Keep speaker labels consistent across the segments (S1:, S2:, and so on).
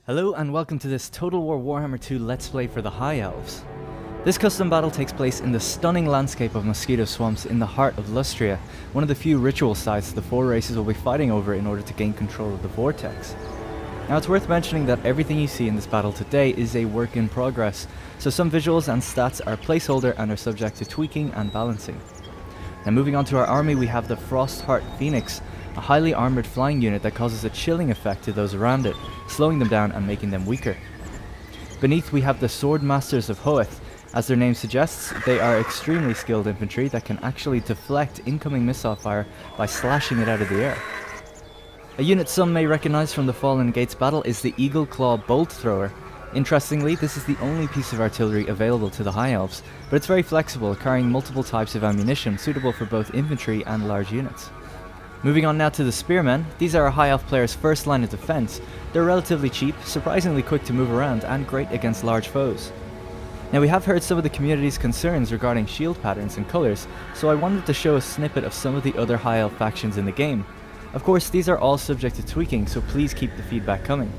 S1: Hello and welcome to this Total War Warhammer 2 Let's Play for the High Elves. This custom battle takes place in the stunning landscape of mosquito swamps in the heart of Lustria, one of the few ritual sites the four races will be fighting over in order to gain control of the Vortex. Now it's worth mentioning that everything you see in this battle today is a work in progress, so some visuals and stats are placeholder and are subject to tweaking and balancing. Now moving on to our army, we have the Frostheart Phoenix, a highly armoured flying unit that causes a chilling effect to those around it, slowing them down and making them weaker. Beneath we have the Sword Masters of Hoeth. As their name suggests, they are extremely skilled infantry that can actually deflect incoming missile fire by slashing it out of the air. A unit some may recognise from the Fallen Gates battle is the Eagle Claw Bolt Thrower. Interestingly, this is the only piece of artillery available to the High Elves, but it's very flexible, carrying multiple types of ammunition suitable for both infantry and large units. Moving on now to the Spearmen. These are a High Elf player's first line of defense. They're relatively cheap, surprisingly quick to move around, and great against large foes. Now we have heard some of the community's concerns regarding shield patterns and colours, so I wanted to show a snippet of some of the other High Elf factions in the game. Of course, these are all subject to tweaking, so please keep the feedback coming.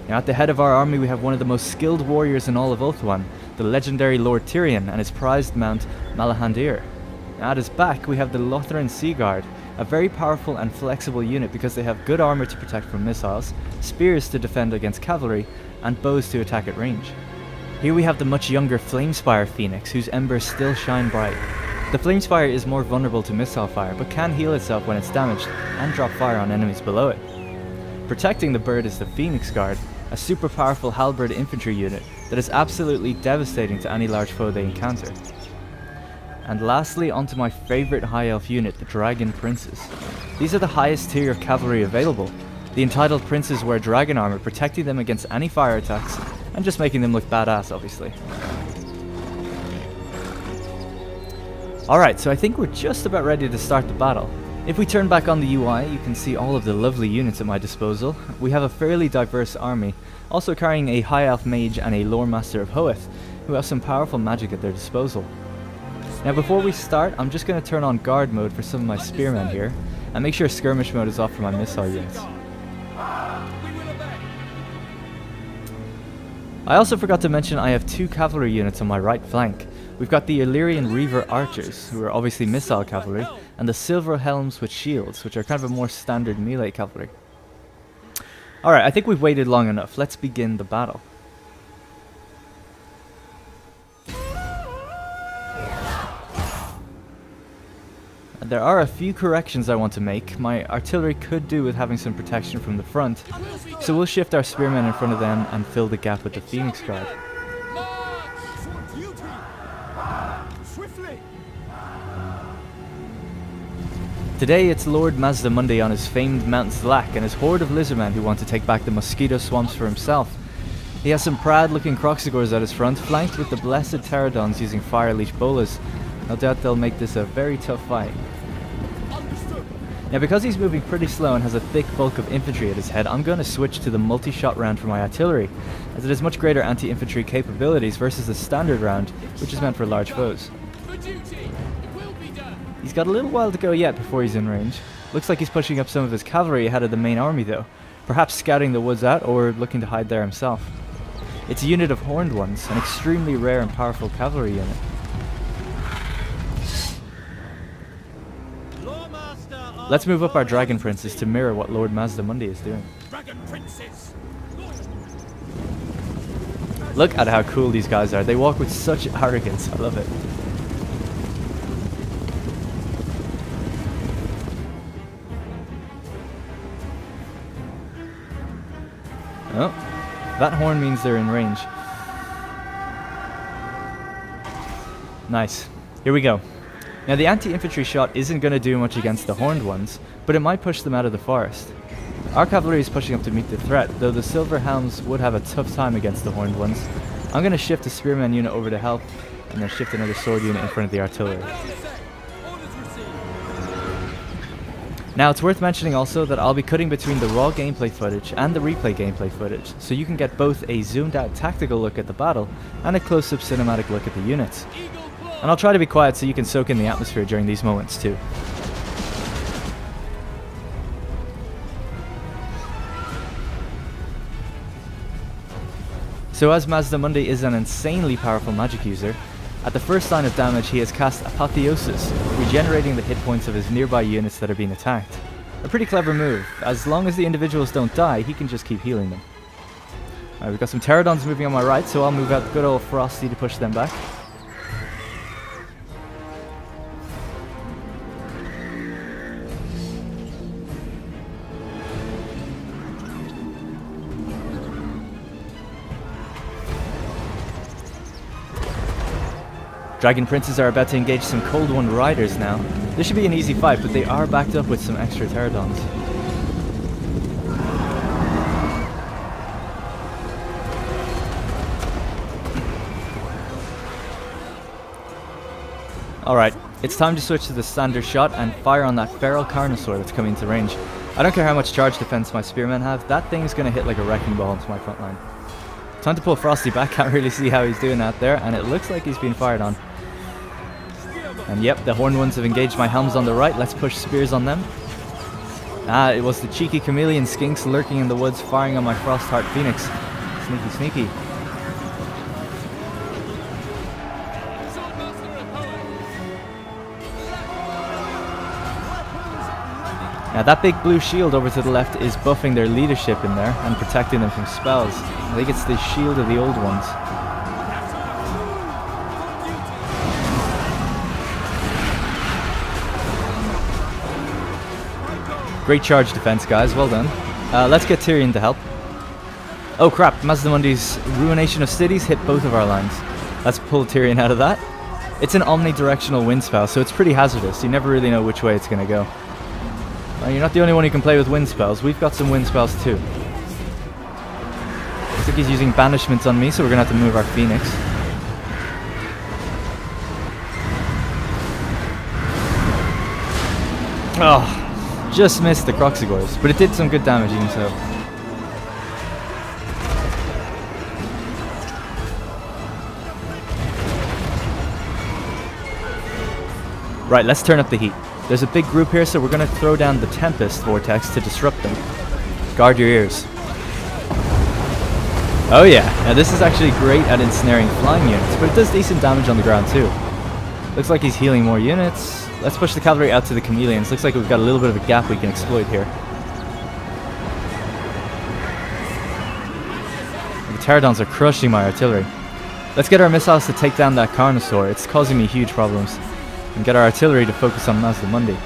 S1: Now at the head of our army we have one of the most skilled warriors in all of Ulthuan, the legendary Lord Tyrion and his prized mount Malahandir. Now at his back we have the Lothran Sea Guard, a very powerful and flexible unit because they have good armour to protect from missiles, spears to defend against cavalry, and bows to attack at range. Here we have the much younger Flamespire Phoenix, whose embers still shine bright. The Flamespire is more vulnerable to missile fire, but can heal itself when it's damaged, and drop fire on enemies below it. Protecting the bird is the Phoenix Guard, a super powerful halberd infantry unit that is absolutely devastating to any large foe they encounter. And lastly, onto my favourite High Elf unit, the Dragon Princes. These are the highest tier of cavalry available. The entitled princes wear dragon armour, protecting them against any fire attacks, and just making them look badass, obviously. Alright, so I think we're just about ready to start the battle. If we turn back on the UI, you can see all of the lovely units at my disposal. We have a fairly diverse army, also carrying a High Elf Mage and a Lore Master of Hoeth, who have some powerful magic at their disposal. Now before we start, I'm just going to turn on guard mode for some of my spearmen here, and make sure skirmish mode is off for my missile units. I also forgot to mention I have two cavalry units on my right flank. We've got the Illyrian Reaver Archers, who are obviously missile cavalry, and the Silver Helms with shields, which are kind of a more standard melee cavalry. Alright, I think we've waited long enough. Let's begin the battle. There are a few corrections I want to make. My artillery could do with having some protection from the front, so we'll shift our spearmen in front of them and fill the gap with the Phoenix Guard. Today it's Lord Mazdamundi on his famed Mount Zlak and his horde of lizardmen who want to take back the mosquito swamps for himself. He has some proud looking Croxigors at his front, flanked with the blessed Pterodons using fire leech bolas. No doubt they'll make this a very tough fight. Now because he's moving pretty slow and has a thick bulk of infantry at his head, I'm going to switch to the multi-shot round for my artillery, as it has much greater anti-infantry capabilities versus the standard round, which is meant for large foes. He's got a little while to go yet before he's in range. Looks like he's pushing up some of his cavalry ahead of the main army though, perhaps scouting the woods out or looking to hide there himself. It's a unit of horned ones, an extremely rare and powerful cavalry unit. Let's move up our Dragon Princes to mirror what Lord Mazdamundi is doing. Look at how cool these guys are. They walk with such arrogance. I love it. Oh, that horn means they're in range. Nice. Here we go. Now the anti-infantry shot isn't going to do much against the horned ones, but it might push them out of the forest. Our cavalry is pushing up to meet the threat, though the Silver Helms would have a tough time against the horned ones. I'm going to shift the spearman unit over to help, and then shift another sword unit in front of the artillery. Now it's worth mentioning also that I'll be cutting between the raw gameplay footage and the replay gameplay footage, so you can get both a zoomed out tactical look at the battle and a close-up cinematic look at the units. And I'll try to be quiet so you can soak in the atmosphere during these moments too. So as Mazdamundi is an insanely powerful magic user, at the first sign of damage he has cast Apotheosis, regenerating the hit points of his nearby units that are being attacked. A pretty clever move. As long as the individuals don't die, he can just keep healing them. Alright, we've got some Pterodons moving on my right, so I'll move out good old Frosty to push them back. Dragon Princes are about to engage some Cold One Riders now. This should be an easy fight, but they are backed up with some extra Pterodons. Alright, it's time to switch to the standard shot and fire on that Feral Carnosaur that's coming into range. I don't care how much charge defense my Spearmen have, that thing's going to hit like a wrecking ball into my front line. Time to pull Frosty back, can't really see how he's doing out there, and it looks like he's being fired on. And yep, the Horned Ones have engaged my Helms on the right. Let's push spears on them. Ah, it was the cheeky chameleon skinks lurking in the woods firing on my Frostheart Phoenix. Sneaky, sneaky. Now that big blue shield over to the left is buffing their leadership in there and protecting them from spells. I think it's the shield of the old ones. Great charge defense, guys. Well done. Let's get Tyrion to help. Oh crap, Mazdamundi's Ruination of Cities hit both of our lines. Let's pull Tyrion out of that. It's an omnidirectional wind spell, so it's pretty hazardous. You never really know which way it's going to go. You're not the only one who can play with wind spells. We've got some wind spells too. Looks like he's using banishments on me, so we're going to have to move our Phoenix. Oh. Just missed the Croxigores, but it did some good damage even so. Right, let's turn up the heat. There's a big group here, so we're going to throw down the Tempest Vortex to disrupt them. Guard your ears. Oh yeah, now this is actually great at ensnaring flying units, but it does decent damage on the ground too. Looks like he's healing more units. Let's push the cavalry out to the chameleons. Looks like we've got a little bit of a gap we can exploit here. The Pterodons are crushing my artillery. Let's get our missiles to take down that Carnosaur. It's causing me huge problems. And get our artillery to focus on Mazdamundi.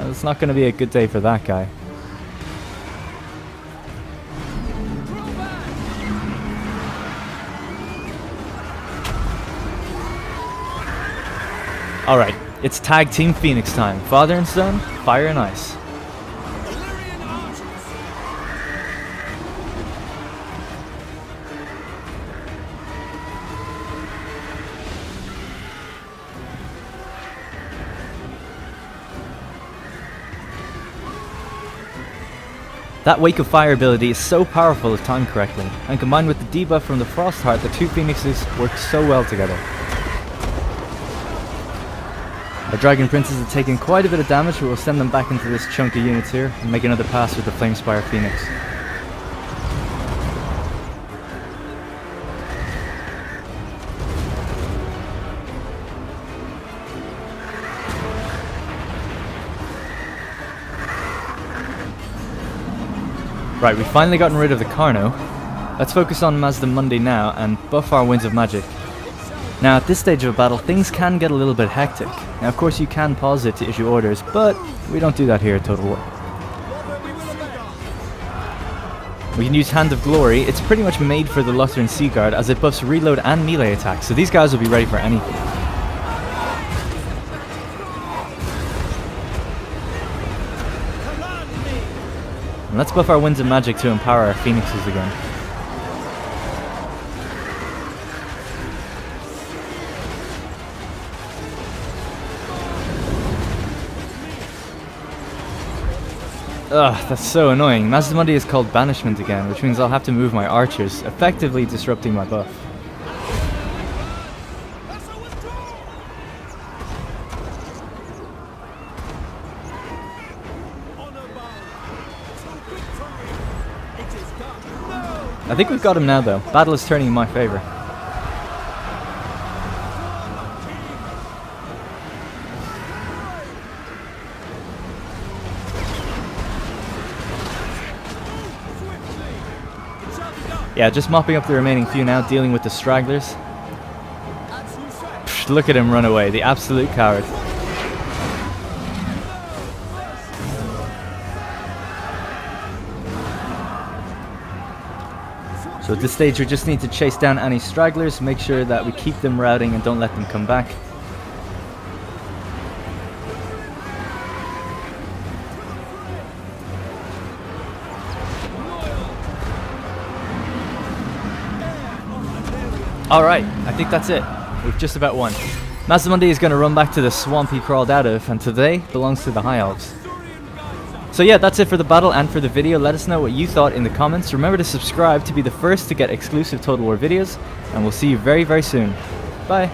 S1: It's not going to be a good day for that guy. Alright, it's tag team Phoenix time. Father and son, fire and ice. That Wake of Fire ability is so powerful if timed correctly, and combined with the debuff from the Frostheart, the two Phoenixes work so well together. Our Dragon Princes have taken quite a bit of damage, but we'll send them back into this chunk of units here and make another pass with the Flamespire Phoenix. Right, we've finally gotten rid of the Carno. Let's focus on Mazdamundi now and buff our Winds of Magic. Now at this stage of a battle, things can get a little bit hectic. Now of course you can pause it to issue orders, but we don't do that here at Total War. We can use Hand of Glory. It's pretty much made for the Lutheran Sea Guard as it buffs reload and melee attacks, so these guys will be ready for anything. And let's buff our Winds of Magic to empower our Phoenixes again. Ugh, that's so annoying. Mazdamundi is called Banishment again, which means I'll have to move my archers, effectively disrupting my buff. I think we've got him now though. Battle is turning in my favor. Yeah, just mopping up the remaining few now, dealing with the stragglers. Psh, look at him run away, the absolute coward. So at this stage we just need to chase down any stragglers, make sure that we keep them routing and don't let them come back. Alright, I think that's it. We've just about won. Mazdamundi is going to run back to the swamp he crawled out of, and today belongs to the High Elves. So yeah, that's it for the battle and for the video. Let us know what you thought in the comments. Remember to subscribe to be the first to get exclusive Total War videos, and we'll see you very, very soon. Bye!